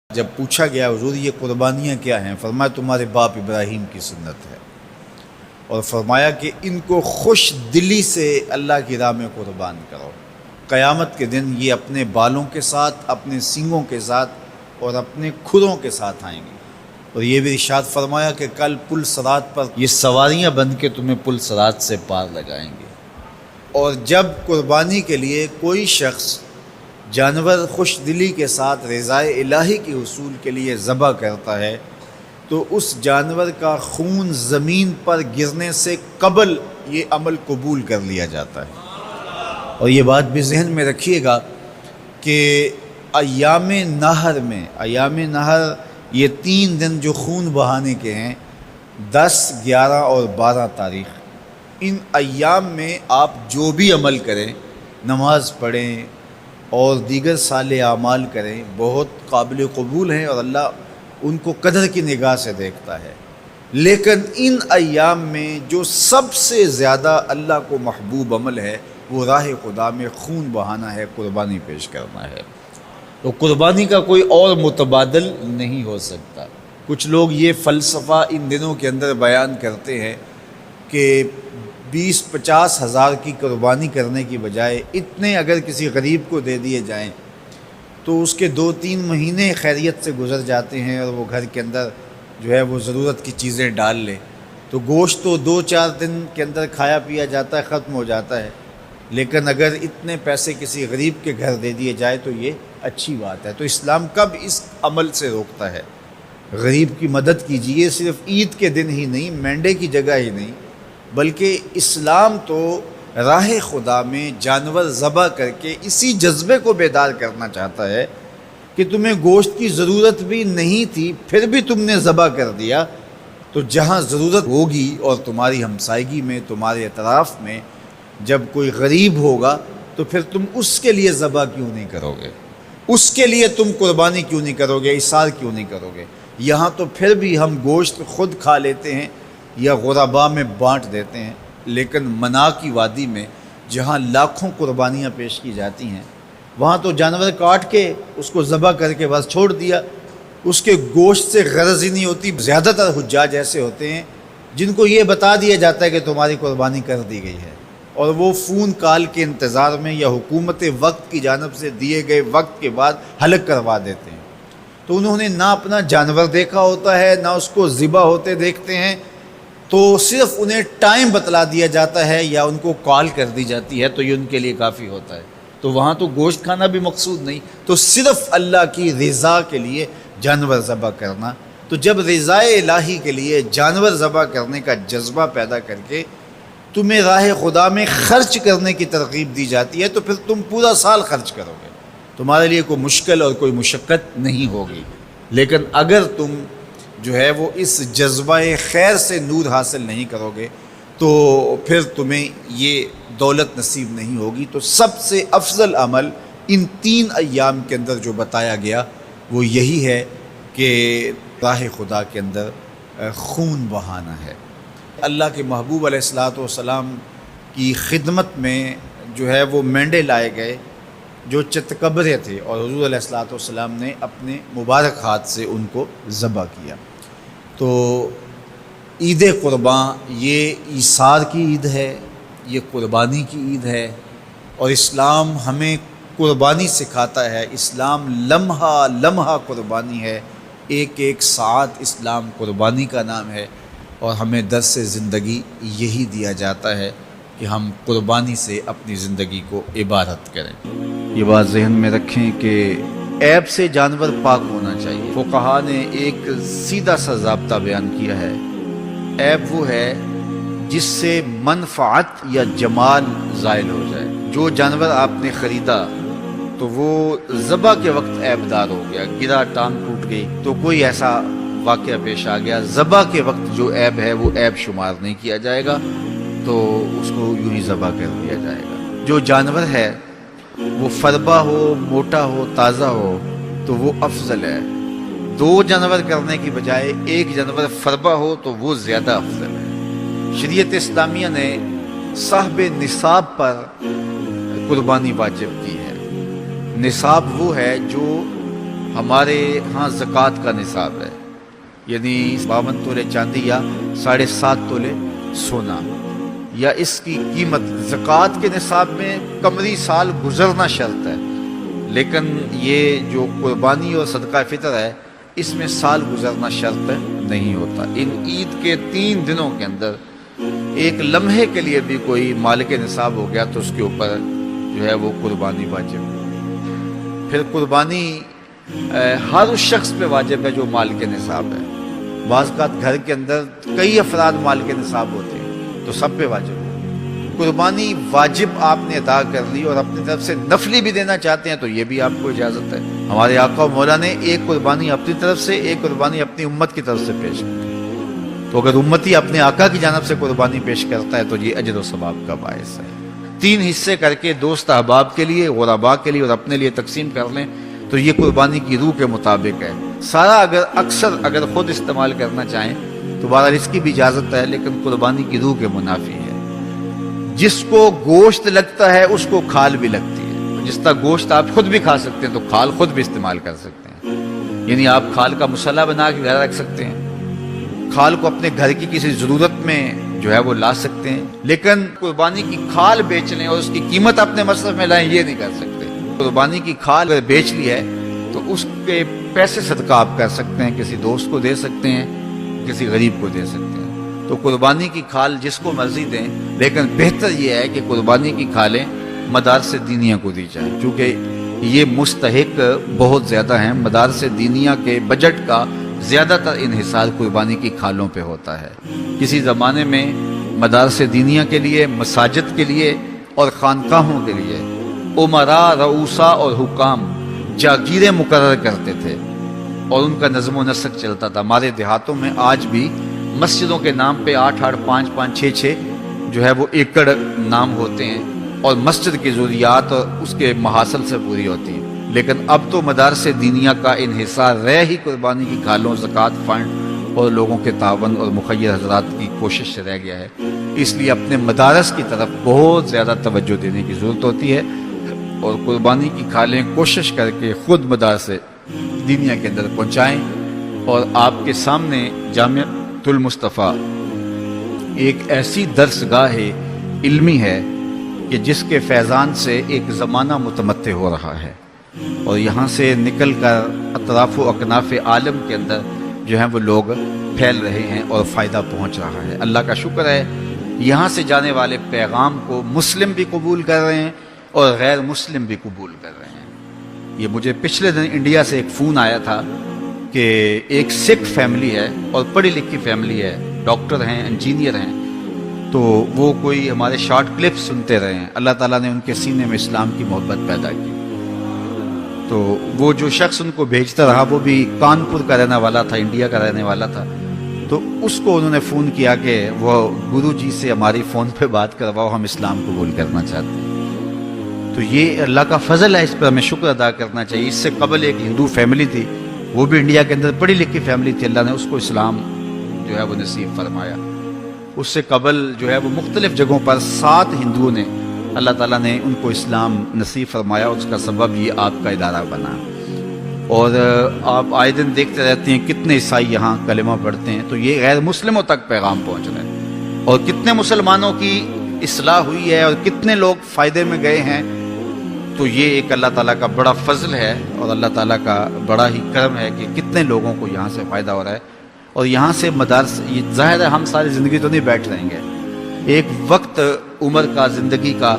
جب پوچھا گیا حضور یہ قربانیاں کیا ہیں، فرمایا تمہارے باپ ابراہیم کی سنت ہے، اور فرمایا کہ ان کو خوش دلی سے اللہ کی راہ میں قربان کرو۔ قیامت کے دن یہ اپنے بالوں کے ساتھ، اپنے سینگوں کے ساتھ اور اپنے کھروں کے ساتھ آئیں گے، اور یہ بھی ارشاد فرمایا کہ کل پل صراط پر یہ سواریاں بن کے تمہیں پل صراط سے پار لگائیں گے۔ اور جب قربانی کے لیے کوئی شخص جانور خوش دلی کے ساتھ رضائے الہی کے حصول کے لیے ذبح کرتا ہے تو اس جانور کا خون زمین پر گرنے سے قبل یہ عمل قبول کر لیا جاتا ہے۔ اور یہ بات بھی ذہن میں رکھیے گا کہ ایام نہر یہ 3 دن جو خون بہانے کے ہیں، 10، 11 اور 12 تاریخ، ان ایام میں آپ جو بھی عمل کریں، نماز پڑھیں اور دیگر صالح اعمال کریں، بہت قابل قبول ہیں اور اللہ ان کو قدر کی نگاہ سے دیکھتا ہے۔ لیکن ان ایام میں جو سب سے زیادہ اللہ کو محبوب عمل ہے وہ راہ خدا میں خون بہانا ہے، قربانی پیش کرنا ہے۔ تو قربانی کا کوئی اور متبادل نہیں ہو سکتا۔ کچھ لوگ یہ فلسفہ ان دنوں کے اندر بیان کرتے ہیں کہ 20-50 ہزار کی قربانی کرنے کی بجائے اتنے اگر کسی غریب کو دے دیے جائیں تو اس کے 2-3 مہینے خیریت سے گزر جاتے ہیں، اور وہ گھر کے اندر جو ہے وہ ضرورت کی چیزیں ڈال لے تو گوشت تو 2-4 دن کے اندر کھایا پیا جاتا ہے، ختم ہو جاتا ہے۔ لیکن اگر اتنے پیسے کسی غریب کے گھر دے دیے جائے تو یہ اچھی بات ہے۔ تو اسلام کب اس عمل سے روکتا ہے؟ غریب کی مدد کیجیے، صرف عید کے دن ہی نہیں، مینڈے کی جگہ ہی نہیں، بلکہ اسلام تو راہ خدا میں جانور ذبح کر کے اسی جذبے کو بیدار کرنا چاہتا ہے کہ تمہیں گوشت کی ضرورت بھی نہیں تھی، پھر بھی تم نے ذبح کر دیا، تو جہاں ضرورت ہوگی اور تمہاری ہمسائیگی میں، تمہارے اطراف میں جب کوئی غریب ہوگا تو پھر تم اس کے لیے ذبح کیوں نہیں کرو گے؟ اس کے لیے تم قربانی کیوں نہیں کرو گے؟ اِثار کیوں نہیں کرو گے؟ یہاں تو پھر بھی ہم گوشت خود کھا لیتے ہیں یا غرباء میں بانٹ دیتے ہیں، لیکن منا کی وادی میں جہاں لاکھوں قربانیاں پیش کی جاتی ہیں، وہاں تو جانور کاٹ کے اس کو ذبح کر کے بس چھوڑ دیا، اس کے گوشت سے غرض ہی نہیں ہوتی۔ زیادہ تر حجاج ایسے ہوتے ہیں جن کو یہ بتا دیا جاتا ہے کہ تمہاری قربانی کر دی گئی ہے، اور وہ فون کال کے انتظار میں یا حکومت وقت کی جانب سے دیے گئے وقت کے بعد حلق کروا دیتے ہیں۔ تو انہوں نے نہ اپنا جانور دیکھا ہوتا ہے، نہ اس کو ذبح ہوتے دیکھتے ہیں، تو صرف انہیں ٹائم بتلا دیا جاتا ہے یا ان کو کال کر دی جاتی ہے تو یہ ان کے لیے کافی ہوتا ہے۔ تو وہاں تو گوشت کھانا بھی مقصود نہیں، تو صرف اللہ کی رضا کے لیے جانور ذبح کرنا۔ تو جب رضائے الہی کے لیے جانور ذبح کرنے کا جذبہ پیدا کر کے تمہیں راہ خدا میں خرچ کرنے کی ترغیب دی جاتی ہے تو پھر تم پورا سال خرچ کرو گے، تمہارے لیے کوئی مشکل اور کوئی مشقت نہیں ہوگی۔ لیکن اگر تم جو ہے وہ اس جذبہ خیر سے نور حاصل نہیں کرو گے تو پھر تمہیں یہ دولت نصیب نہیں ہوگی۔ تو سب سے افضل عمل ان 3 ایام کے اندر جو بتایا گیا وہ یہی ہے کہ راہ خدا کے اندر خون بہانا ہے۔ اللہ کے محبوب علیہ الصلاۃ والسلام کی خدمت میں جو ہے وہ مینڈے لائے گئے جو چتکبرے تھے، اور حضور علیہ الصلاۃ والسلام نے اپنے مبارک ہاتھ سے ان کو ذبح کیا۔ تو عید قرباں یہ ایثار کی عید ہے، یہ قربانی کی عید ہے، اور اسلام ہمیں قربانی سکھاتا ہے۔ اسلام لمحہ لمحہ قربانی ہے، ایک ایک ساعت اسلام قربانی کا نام ہے، اور ہمیں درس زندگی یہی دیا جاتا ہے کہ ہم قربانی سے اپنی زندگی کو عبادت کریں۔ یہ بات ذہن میں رکھیں کہ عیب سے جانور پاک ہونا چاہیے۔ فقہا نے ایک سیدھا سا ضابطہ بیان کیا ہے، عیب وہ ہے جس سے منفعت یا جمال زائل ہو جائے۔ جو جانور آپ نے خریدا تو وہ ذبح کے وقت عیب دار ہو گیا، گرا، ٹانگ ٹوٹ گئی، تو کوئی ایسا واقعہ پیش آ گیا، ذبح کے وقت جو عیب ہے وہ عیب شمار نہیں کیا جائے گا، تو اس کو یوں ہی ذبح کر دیا جائے گا۔ جو جانور ہے وہ فربا ہو، موٹا ہو، تازہ ہو تو وہ افضل ہے۔ 2 جانور کرنے کی بجائے 1 جانور فربا ہو تو وہ زیادہ افضل ہے۔ شریعت اسلامیہ نے صاحب نصاب پر قربانی واجب کی ہے۔ نصاب وہ ہے جو ہمارے ہاں زکوٰۃ کا نصاب ہے، یعنی 52 تولے چاندی یا 7.5 تولے سونا، یا اس کی قیمت زکوٰۃ کے نصاب میں قمری سال گزرنا شرط ہے، لیکن یہ جو قربانی اور صدقہ فطر ہے اس میں سال گزرنا شرط نہیں ہوتا۔ ان عید کے 3 دنوں کے اندر ایک لمحے کے لیے بھی کوئی مالک نصاب ہو گیا تو اس کے اوپر جو ہے وہ قربانی واجب ہے۔ پھر قربانی ہر اس شخص پہ واجب ہے جو مالک نصاب ہے۔ بعض اوقات گھر کے اندر کئی افراد مالک نصاب ہوتے ہیں تو سب پہ واجب ہے۔ قربانی واجب آپ نے ادا کر لی اور اپنی طرف سے نفلی بھی دینا چاہتے ہیں تو یہ بھی آپ کو اجازت ہے۔ ہمارے آقا و مولا نے ایک قربانی اپنی طرف سے، ایک قربانی اپنی امت کی طرف سے پیش کی، تو اگر امتی اپنے آقا کی جانب سے قربانی پیش کرتا ہے تو یہ اجر و ثواب کا باعث ہے۔ 3 حصے کر کے دوست احباب کے لیے، غرباء کے لیے اور اپنے لیے تقسیم کر لیں تو یہ قربانی کی روح کے مطابق ہے۔ سارا اگر خود استعمال کرنا چاہیں تو بہرحال اس کی بھی اجازت ہے، لیکن قربانی کی روح کے منافی ہے۔ جس کو گوشت لگتا ہے اس کو کھال بھی لگتی ہے، جس کا گوشت آپ خود بھی کھا سکتے ہیں تو کھال خود بھی استعمال کر سکتے ہیں، یعنی آپ کھال کا مسلح بنا کے گھر رکھ سکتے ہیں، کھال کو اپنے گھر کی کسی ضرورت میں جو ہے وہ لا سکتے ہیں، لیکن قربانی کی کھال بیچ لیں اور اس کی قیمت اپنے مصرف میں لائیں یہ نہیں کر سکتے۔ قربانی کی کھال اگر بیچ لی ہے تو اس کے پیسے صدقہ آپ کر سکتے ہیں، کسی دوست کو دے سکتے ہیں، کسی غریب کو دے سکتے ہیں۔ تو قربانی کی کھال جس کو مرضی دیں، لیکن بہتر یہ ہے کہ قربانی کی کھالیں مدارس دینیہ کو دی جائیں، کیونکہ یہ مستحق بہت زیادہ ہیں۔ مدارس دینیہ کے بجٹ کا زیادہ تر انحصار قربانی کی کھالوں پہ ہوتا ہے۔ کسی زمانے میں مدارس دینیہ کے لیے، مساجد کے لیے اور خانقاہوں کے لیے امراء، رؤساء اور حکام جاگیریں مقرر کرتے تھے اور ان کا نظم و نسق چلتا تھا۔ ہمارے دیہاتوں میں آج بھی مسجدوں کے نام پہ 8-8، 5-5، 6-6 جو ہے وہ ایکڑ نام ہوتے ہیں اور مسجد کی ضروریات اور اس کے محاصل سے پوری ہوتی ہیں، لیکن اب تو مدارس دینیہ کا انحصار رہ ہی قربانی کی کھالوں، زکوٰۃ فنڈ اور لوگوں کے تعاون اور مخیر حضرات کی کوشش سے رہ گیا ہے۔ اس لیے اپنے مدارس کی طرف بہت زیادہ توجہ دینے کی ضرورت ہوتی ہے اور قربانی کی کھالیں کوشش کر کے خود مدارس دینیہ کے اندر پہنچائیں۔ اور آپ کے سامنے جامعۃ المصطفیٰ ایک ایسی درسگاہ علمی ہے کہ جس کے فیضان سے ایک زمانہ متمتع ہو رہا ہے اور یہاں سے نکل کر اطراف و اکناف عالم کے اندر جو ہیں وہ لوگ پھیل رہے ہیں اور فائدہ پہنچ رہا ہے۔ اللہ کا شکر ہے، یہاں سے جانے والے پیغام کو مسلم بھی قبول کر رہے ہیں اور غیر مسلم بھی قبول کر رہے ہیں۔ یہ مجھے پچھلے دن انڈیا سے ایک فون آیا تھا کہ ایک سکھ فیملی ہے اور پڑھی لکھی فیملی ہے، ڈاکٹر ہیں، انجینئر ہیں، تو وہ کوئی ہمارے شارٹ کلپ سنتے رہے ہیں۔ اللہ تعالیٰ نے ان کے سینے میں اسلام کی محبت پیدا کی، تو وہ جو شخص ان کو بھیجتا رہا وہ بھی کانپور کا رہنے والا تھا، انڈیا کا رہنے والا تھا، تو اس کو انہوں نے فون کیا کہ وہ گرو جی سے ہماری فون پہ بات کرواؤ، ہم اسلام قبول کرنا چاہتے ہیں۔ تو یہ اللہ کا فضل ہے، اس پر ہمیں شکر ادا کرنا چاہیے۔ اس سے قبل ایک ہندو فیملی تھی، وہ بھی انڈیا کے اندر پڑھی لکھی فیملی تھی، اللہ نے اس کو اسلام جو ہے وہ نصیب فرمایا۔ اس سے قبل جو ہے وہ مختلف جگہوں پر 7 ہندوؤں نے اللہ تعالیٰ نے ان کو اسلام نصیب فرمایا اور اس کا سبب یہ آپ کا ادارہ بنا۔ اور آپ آئے دن دیکھتے رہتے ہیں کتنے عیسائی یہاں کلمہ پڑھتے ہیں، تو یہ غیر مسلموں تک پیغام پہنچ رہا ہے اور کتنے مسلمانوں کی اصلاح ہوئی ہے اور کتنے لوگ فائدے میں گئے ہیں۔ تو یہ ایک اللہ تعالیٰ کا بڑا فضل ہے اور اللہ تعالیٰ کا بڑا ہی کرم ہے کہ کتنے لوگوں کو یہاں سے فائدہ ہو رہا ہے۔ اور یہاں سے مدارس، یہ ظاہر ہے ہم ساری زندگی تو نہیں بیٹھ رہیں گے، ایک وقت عمر کا، زندگی کا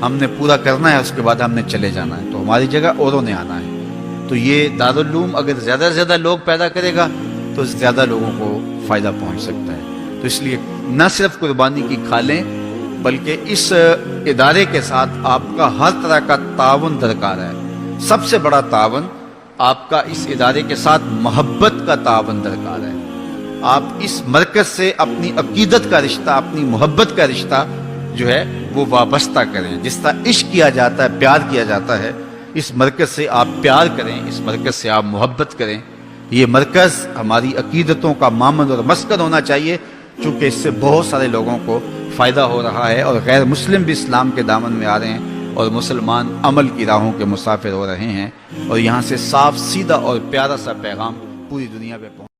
ہم نے پورا کرنا ہے، اس کے بعد ہم نے چلے جانا ہے، تو ہماری جگہ اوروں نے آنا ہے۔ تو یہ دارالعلوم اگر زیادہ سے زیادہ لوگ پیدا کرے گا تو زیادہ لوگوں کو فائدہ پہنچ سکتا ہے۔ تو اس لیے نہ صرف قربانی کی کھالیں بلکہ اس ادارے کے ساتھ آپ کا ہر طرح کا تعاون درکار ہے۔ سب سے بڑا تعاون آپ کا اس ادارے کے ساتھ محبت کا تعاون درکار ہے۔ آپ اس مرکز سے اپنی عقیدت کا رشتہ، اپنی محبت کا رشتہ جو ہے وہ وابستہ کریں۔ جس طرح عشق کیا جاتا ہے، پیار کیا جاتا ہے، اس مرکز سے آپ پیار کریں، اس مرکز سے آپ محبت کریں۔ یہ مرکز ہماری عقیدتوں کا مامن اور مسکن ہونا چاہیے، چونکہ اس سے بہت سارے لوگوں کو فائدہ ہو رہا ہے اور غیر مسلم بھی اسلام کے دامن میں آ رہے ہیں اور مسلمان عمل کی راہوں کے مسافر ہو رہے ہیں، اور یہاں سے صاف سیدھا اور پیارا سا پیغام پوری دنیا پہ پہنچ